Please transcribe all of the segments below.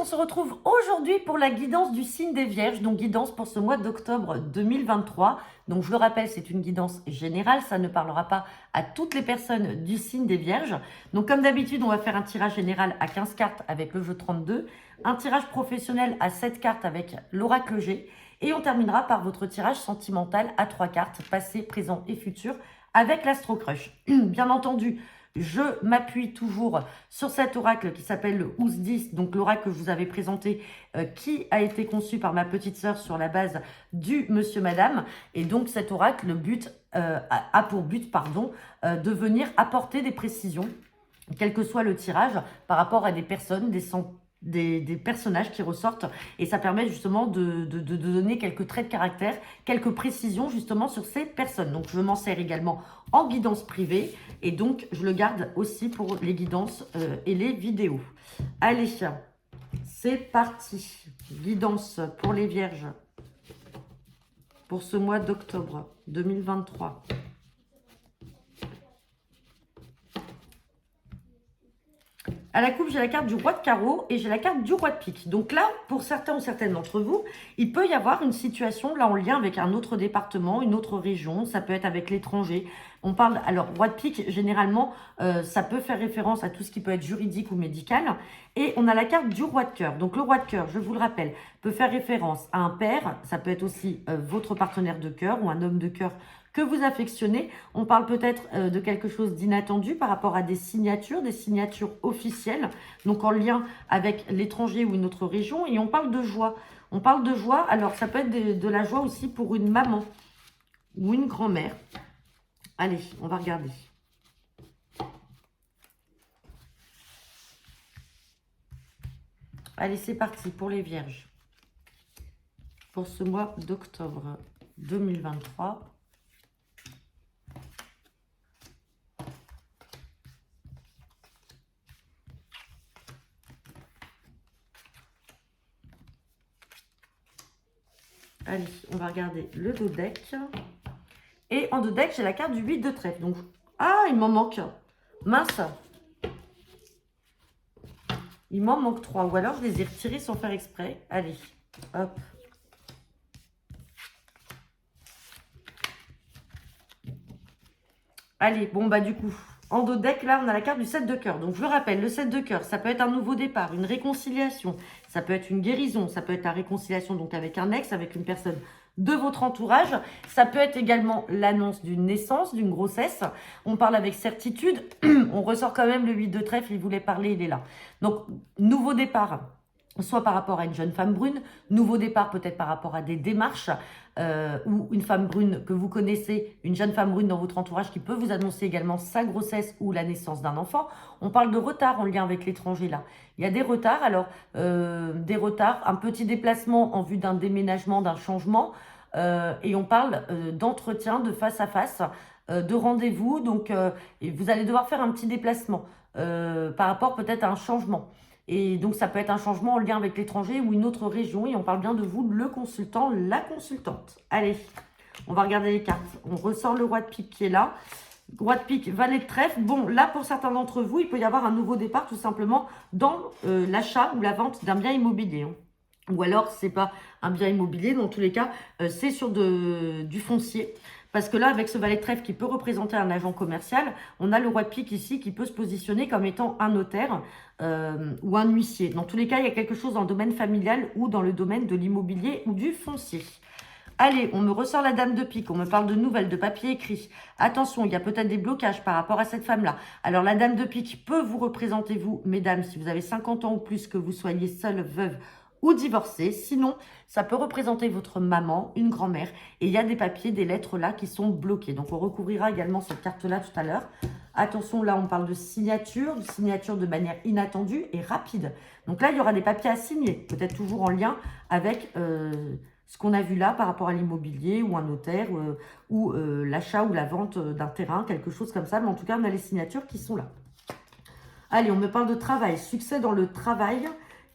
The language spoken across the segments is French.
on se retrouve aujourd'hui pour la guidance du signe des Vierges, donc guidance pour ce mois d'octobre 2023. Donc je le rappelle, c'est une guidance générale, ça ne parlera pas à toutes les personnes du signe des Vierges. Donc comme d'habitude, on va faire un tirage général à 15 cartes avec le jeu 32, un tirage professionnel à 7 cartes avec l'oracle G, et on terminera par votre tirage sentimental à 3 cartes, passé, présent et futur, avec l'Astro Crush. Bien entendu, je m'appuie toujours sur cet oracle qui s'appelle le Ous 10, donc l'oracle que je vous avais présenté, qui a été conçu par ma petite sœur sur la base du Monsieur Madame. Et donc cet oracle, le but a pour but, de venir apporter des précisions, quel que soit le tirage, par rapport à des personnes, des personnages qui ressortent, et ça permet justement de donner quelques traits de caractère, quelques précisions justement sur ces personnes. Donc je m'en sers également en guidance privée, et donc je le garde aussi pour les guidances et les vidéos. Allez, c'est parti. Guidance pour les Vierges pour ce mois d'octobre 2023. À la coupe, j'ai la carte du roi de carreau et j'ai la carte du roi de pique. Donc là, pour certains ou certaines d'entre vous, il peut y avoir une situation là en lien avec un autre département, une autre région. Ça peut être avec l'étranger. On parle, alors, roi de pique, généralement, ça peut faire référence à tout ce qui peut être juridique ou médical. Et on a la carte du roi de cœur. Donc le roi de cœur, je vous le rappelle, peut faire référence à un père. Ça peut être aussi votre partenaire de cœur ou un homme de cœur que vous affectionnez. On parle peut-être de quelque chose d'inattendu par rapport à des signatures officielles, donc en lien avec l'étranger ou une autre région. Et on parle de joie. On parle de joie, alors ça peut être de la joie aussi pour une maman ou une grand-mère. Allez, on va regarder. Allez, c'est parti pour les Vierges. Pour ce mois d'octobre 2023. Allez, on va regarder le dos deck. Et en dos deck, j'ai la carte du 8 de trèfle. Donc, ah, il m'en manque. Mince. Il m'en manque 3. Ou alors, je les ai retirés sans faire exprès. Allez, hop. Allez, bon, bah du coup, en dos deck, là, on a la carte du 7 de cœur. Donc, je le rappelle, le 7 de cœur, ça peut être un nouveau départ, une réconciliation. Ça peut être une guérison. Ça peut être la réconciliation donc avec un ex, avec une personne de votre entourage. Ça peut être également l'annonce d'une naissance, d'une grossesse. On parle avec certitude. On ressort quand même le 8 de trèfle. Il voulait parler, il est là. Donc, nouveau départ. Soit par rapport à une jeune femme brune, nouveau départ peut-être par rapport à des démarches, ou une femme brune que vous connaissez, une jeune femme brune dans votre entourage qui peut vous annoncer également sa grossesse ou la naissance d'un enfant. On parle de retard en lien avec l'étranger là. Il y a des retards, alors des retards, un petit déplacement en vue d'un déménagement, d'un changement, et on parle d'entretien, de face à face, de rendez-vous, donc et vous allez devoir faire un petit déplacement par rapport peut-être à un changement. Et donc, ça peut être un changement en lien avec l'étranger ou une autre région. Et on parle bien de vous, le consultant, la consultante. Allez, on va regarder les cartes. On ressort le roi de pique qui est là. Roi de pique, valet de trèfle. Bon, là, pour certains d'entre vous, il peut y avoir un nouveau départ tout simplement dans l'achat ou la vente d'un bien immobilier. Ou alors, c'est pas un bien immobilier. Dans tous les cas, c'est sur du foncier. Parce que là, avec ce valet de trèfle qui peut représenter un agent commercial, on a le roi de pique ici qui peut se positionner comme étant un notaire ou un huissier. Dans tous les cas, il y a quelque chose dans le domaine familial ou dans le domaine de l'immobilier ou du foncier. Allez, on me ressort la dame de pique, on me parle de nouvelles, de papier écrit. Attention, il y a peut-être des blocages par rapport à cette femme-là. Alors, la dame de pique peut vous représenter, vous, mesdames, si vous avez 50 ans ou plus, que vous soyez seule, veuve ou divorcée. Sinon, ça peut représenter votre maman, une grand-mère. Et il y a des papiers, des lettres là qui sont bloqués. Donc, on recouvrira également cette carte-là tout à l'heure. Attention, là, on parle de signature de manière inattendue et rapide. Donc là, il y aura des papiers à signer, peut-être toujours en lien avec ce qu'on a vu là par rapport à l'immobilier ou un notaire ou l'achat ou la vente d'un terrain, quelque chose comme ça. Mais en tout cas, on a les signatures qui sont là. Allez, on me parle de travail, succès dans le travail.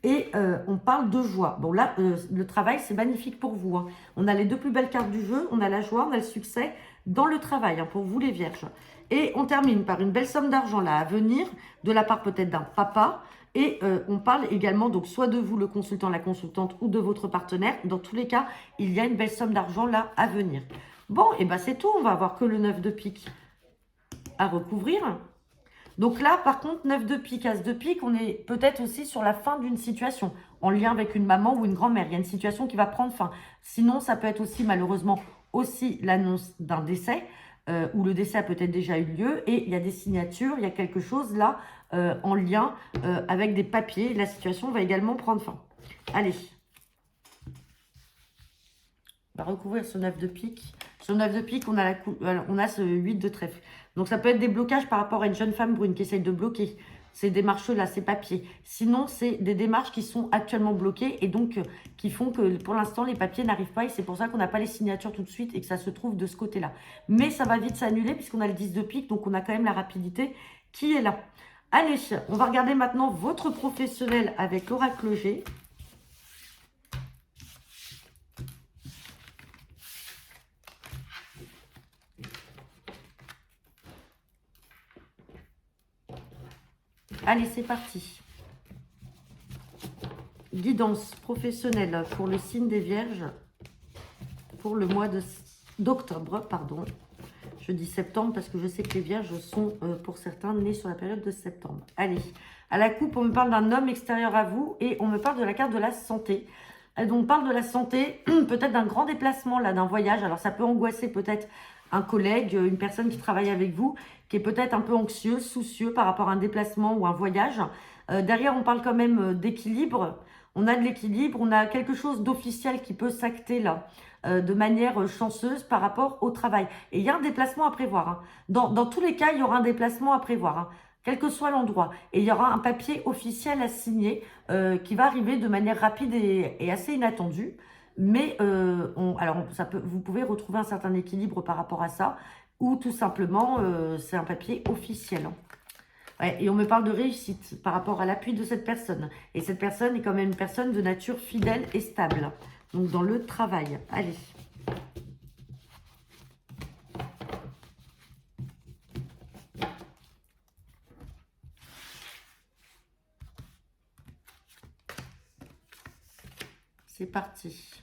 Et on parle de joie. Bon là, le travail, c'est magnifique pour vous, hein. On a les deux plus belles cartes du jeu. On a la joie, on a le succès dans le travail, hein, pour vous les vierges. Et on termine par une belle somme d'argent là à venir, de la part peut-être d'un papa. Et on parle également, donc soit de vous, le consultant, la consultante, ou de votre partenaire. Dans tous les cas, il y a une belle somme d'argent là à venir. Bon, et ben c'est tout. On va avoir que le 9 de pique à recouvrir. Donc là, par contre, 9 de pique, As de pique, on est peut-être aussi sur la fin d'une situation, en lien avec une maman ou une grand-mère. Il y a une situation qui va prendre fin. Sinon, ça peut être aussi, malheureusement, aussi l'annonce d'un décès, où le décès a peut-être déjà eu lieu, et il y a des signatures, il y a quelque chose là, en lien avec des papiers. La situation va également prendre fin. Allez. On va recouvrir ce 9 de pique. Sur le 9 de pique, on a ce 8 de trèfle. Donc, ça peut être des blocages par rapport à une jeune femme brune qui essaye de bloquer ces démarches-là, ces papiers. Sinon, c'est des démarches qui sont actuellement bloquées et donc qui font que pour l'instant, les papiers n'arrivent pas. Et c'est pour ça qu'on n'a pas les signatures tout de suite et que ça se trouve de ce côté-là. Mais ça va vite s'annuler puisqu'on a le 10 de pique. Donc, on a quand même la rapidité qui est là. Allez, on va regarder maintenant votre professionnel avec l'oracle G. Allez, c'est parti. Guidance professionnelle pour le signe des Vierges pour le mois d'octobre, pardon. Je dis septembre parce que je sais que les Vierges sont, pour certains, nés sur la période de septembre. Allez, à la coupe, on me parle d'un homme extérieur à vous et on me parle de la carte de la santé. Donc, on parle de la santé, peut-être d'un grand déplacement, là, d'un voyage. Alors, ça peut angoisser peut-être un collègue, une personne qui travaille avec vous, qui est peut-être un peu anxieux, soucieux par rapport à un déplacement ou un voyage. Derrière, on parle quand même d'équilibre. On a de l'équilibre, on a quelque chose d'officiel qui peut s'acter là, de manière chanceuse par rapport au travail. Et il y a un déplacement à prévoir, hein. Dans tous les cas, il y aura un déplacement à prévoir, hein, quel que soit l'endroit. Et il y aura un papier officiel à signer qui va arriver de manière rapide et assez inattendue. Mais vous pouvez retrouver un certain équilibre par rapport à ça, ou tout simplement, c'est un papier officiel, hein. Ouais, et on me parle de réussite par rapport à l'appui de cette personne. Et cette personne est quand même une personne de nature fidèle et stable. Donc, dans le travail. Allez. C'est parti.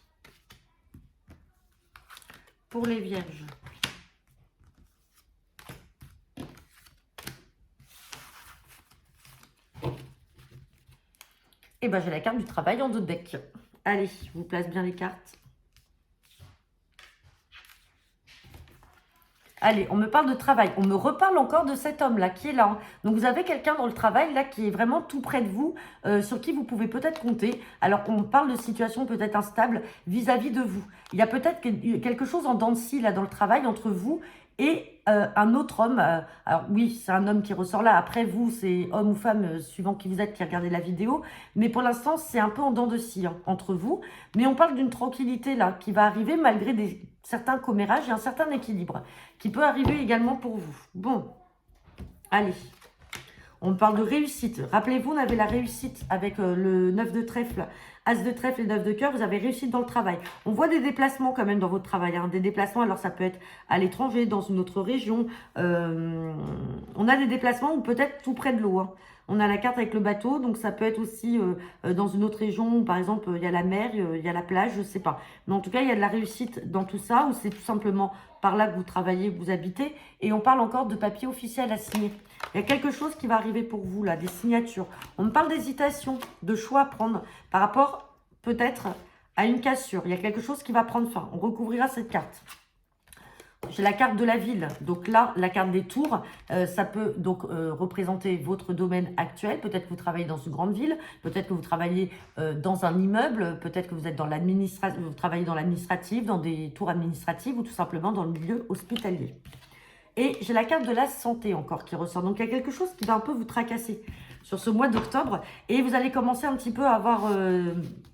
Pour les Vierges. Et ben j'ai la carte du travail en 2 decks. Allez, je vous place bien les cartes. Allez, on me parle de travail. On me reparle encore de cet homme-là qui est là, hein. Donc, vous avez quelqu'un dans le travail là qui est vraiment tout près de vous, sur qui vous pouvez peut-être compter. Alors, on parle de situation peut-être instable vis-à-vis de vous. Il y a peut-être quelque chose en dents de scie là dans le travail entre vous et un autre homme. Alors oui, c'est un homme qui ressort là. Après vous, c'est homme ou femme, suivant qui vous êtes, qui regardez la vidéo. Mais pour l'instant, c'est un peu en dents de scie, hein, entre vous. Mais on parle d'une tranquillité là qui va arriver malgré certains commérages et un certain équilibre qui peut arriver également pour vous. Bon, allez. On parle de réussite. Rappelez-vous, on avait la réussite avec le 9 de trèfle, As de trèfle et 9 de cœur. Vous avez réussite dans le travail. On voit des déplacements quand même dans votre travail, hein. Des déplacements, alors ça peut être à l'étranger, dans une autre région. On a des déplacements ou peut-être tout près de l'eau, hein. On a la carte avec le bateau, donc ça peut être aussi dans une autre région où par exemple il y a la mer, il y a la plage, je ne sais pas. Mais en tout cas, il y a de la réussite dans tout ça, ou c'est tout simplement par là que vous travaillez, que vous habitez. Et on parle encore de papier officiel à signer. Il y a quelque chose qui va arriver pour vous là, des signatures. On me parle d'hésitation, de choix à prendre par rapport peut-être à une cassure. Il y a quelque chose qui va prendre fin. On recouvrira cette carte. J'ai la carte de la ville. Donc là, la carte des tours, ça peut donc représenter votre domaine actuel. Peut-être que vous travaillez dans une grande ville, peut-être que vous travaillez dans un immeuble, peut-être que vous êtes dans l'administration, vous travaillez dans l'administratif, dans des tours administratives ou tout simplement dans le milieu hospitalier. Et j'ai la carte de la santé encore qui ressort. Donc, il y a quelque chose qui va un peu vous tracasser sur ce mois d'octobre. Et vous allez commencer un petit peu à avoir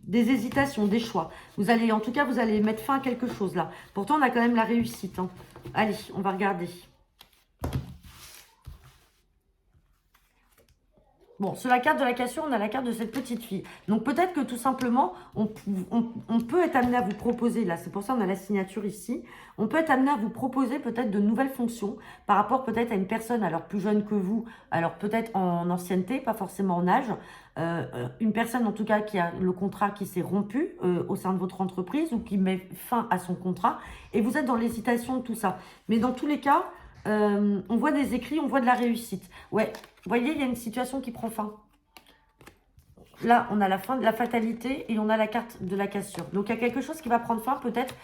des hésitations, des choix. En tout cas, vous allez mettre fin à quelque chose là. Pourtant, on a quand même la réussite, hein. Allez, on va regarder. Bon, sur la carte de la cassure, on a la carte de cette petite fille. Donc peut-être que tout simplement, on peut être amené à vous proposer, là, c'est pour ça qu'on a la signature ici, on peut être amené à vous proposer peut-être de nouvelles fonctions par rapport peut-être à une personne alors plus jeune que vous, alors peut-être en ancienneté, pas forcément en âge, une personne en tout cas qui a le contrat qui s'est rompu au sein de votre entreprise ou qui met fin à son contrat et vous êtes dans l'hésitation de tout ça. Mais dans tous les cas, on voit des écrits, on voit de la réussite. Ouais, vous voyez, il y a une situation qui prend fin. Là, on a la fin de la fatalité et on a la carte de la cassure. Donc, il y a quelque chose qui va prendre fin peut-être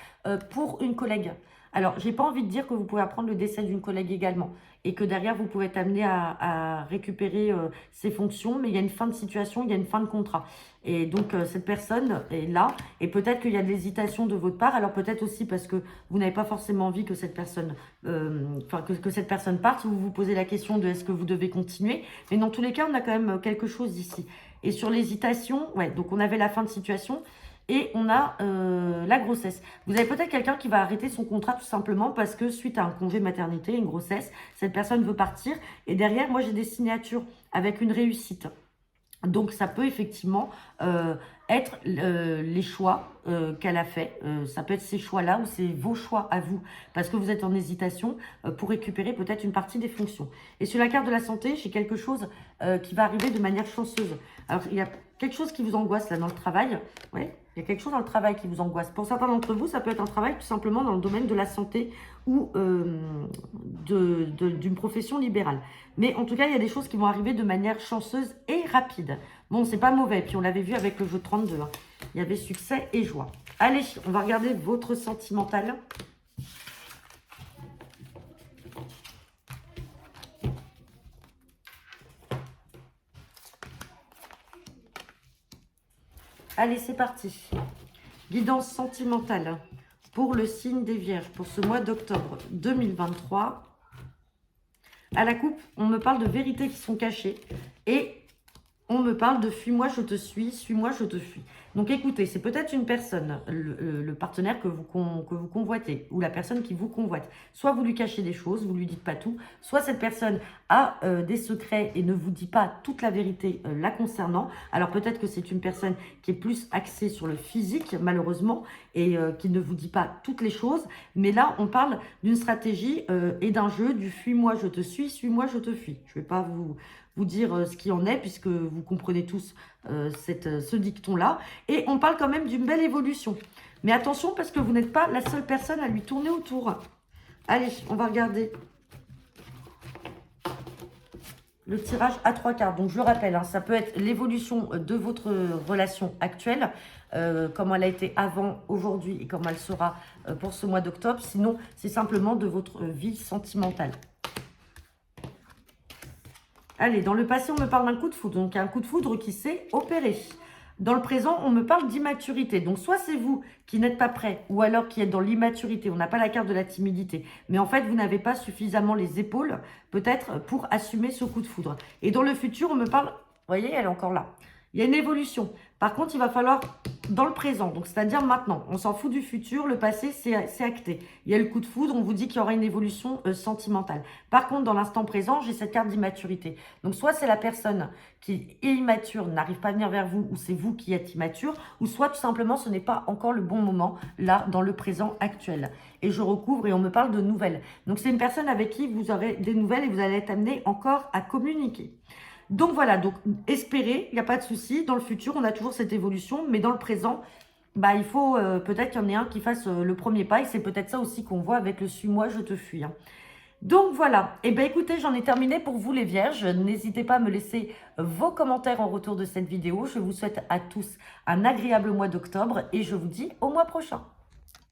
pour une collègue. Alors, j'ai pas envie de dire que vous pouvez apprendre le décès d'une collègue également et que derrière, vous pouvez être amené à récupérer ses fonctions, mais il y a une fin de situation, il y a une fin de contrat. Et donc, cette personne est là et peut-être qu'il y a de l'hésitation de votre part. Alors, peut-être aussi parce que vous n'avez pas forcément envie que cette personne, que cette personne parte. Vous vous posez la question de est-ce que vous devez continuer. Mais dans tous les cas, on a quand même quelque chose ici. Et sur l'hésitation, ouais, donc on avait la fin de situation et on a la grossesse. Vous avez peut-être quelqu'un qui va arrêter son contrat tout simplement parce que suite à un congé maternité, une grossesse, cette personne veut partir. Et derrière, moi, j'ai des signatures avec une réussite. Donc, ça peut effectivement être les choix qu'elle a fait. Ça peut être ces choix-là ou c'est vos choix à vous parce que vous êtes en hésitation pour récupérer peut-être une partie des fonctions. Et sur la carte de la santé, j'ai quelque chose qui va arriver de manière chanceuse. Alors, il y a quelque chose qui vous angoisse là dans le travail. Ouais, il y a quelque chose dans le travail qui vous angoisse. Pour certains d'entre vous, ça peut être un travail tout simplement dans le domaine de la santé ou d'une profession libérale. Mais en tout cas, il y a des choses qui vont arriver de manière chanceuse et rapide. Bon, c'est pas mauvais. Puis on l'avait vu avec le jeu 32. Hein. Il y avait succès et joie. Allez, on va regarder votre sentimental. Allez, c'est parti. Guidance sentimentale pour le signe des Vierges pour ce mois d'octobre 2023. À la coupe, on me parle de vérités qui sont cachées et on me parle de fuis-moi, je te suis-moi, je te fuis. Donc écoutez, c'est peut-être une personne, le partenaire que vous convoitez ou la personne qui vous convoite. Soit vous lui cachez des choses, vous lui dites pas tout, soit cette personne a des secrets et ne vous dit pas toute la vérité la concernant. Alors peut-être que c'est une personne qui est plus axée sur le physique, malheureusement, et qui ne vous dit pas toutes les choses. Mais là, on parle d'une stratégie et d'un jeu du fuis-moi, je te suis-moi, je te fuis. Je ne vais pas vous dire ce qui en est, puisque vous comprenez tous ce dicton-là. Et on parle quand même d'une belle évolution. Mais attention, parce que vous n'êtes pas la seule personne à lui tourner autour. Allez, on va regarder le tirage à 3 cartes. Donc, je le rappelle, hein, ça peut être l'évolution de votre relation actuelle, comment elle a été avant, aujourd'hui, et comment elle sera pour ce mois d'octobre. Sinon, c'est simplement de votre vie sentimentale. Allez, dans le passé, on me parle d'un coup de foudre. Donc, un coup de foudre qui s'est opéré. Dans le présent, on me parle d'immaturité. Donc, soit c'est vous qui n'êtes pas prêt, ou alors qui êtes dans l'immaturité. On n'a pas la carte de la timidité. Mais en fait, vous n'avez pas suffisamment les épaules, peut-être, pour assumer ce coup de foudre. Et dans le futur, on me parle... Vous voyez, elle est encore là. Il y a une évolution. Par contre, il va falloir dans le présent, donc c'est-à-dire maintenant. On s'en fout du futur, le passé, c'est acté. Il y a le coup de foudre, on vous dit qu'il y aura une évolution sentimentale. Par contre, dans l'instant présent, j'ai cette carte d'immaturité. Donc, soit c'est la personne qui est immature, n'arrive pas à venir vers vous, ou c'est vous qui êtes immature, ou soit tout simplement, ce n'est pas encore le bon moment, là, dans le présent actuel. Et je recouvre et on me parle de nouvelles. Donc, c'est une personne avec qui vous aurez des nouvelles et vous allez être amené encore à communiquer. Donc voilà, donc espérez, il n'y a pas de souci. Dans le futur, on a toujours cette évolution, mais dans le présent, bah, il faut peut-être qu'il y en ait un qui fasse le premier pas. Et c'est peut-être ça aussi qu'on voit avec le suis-moi, je te fuis. Hein. Donc voilà, et bien écoutez, j'en ai terminé pour vous les Vierges. N'hésitez pas à me laisser vos commentaires en retour de cette vidéo. Je vous souhaite à tous un agréable mois d'octobre et je vous dis au mois prochain.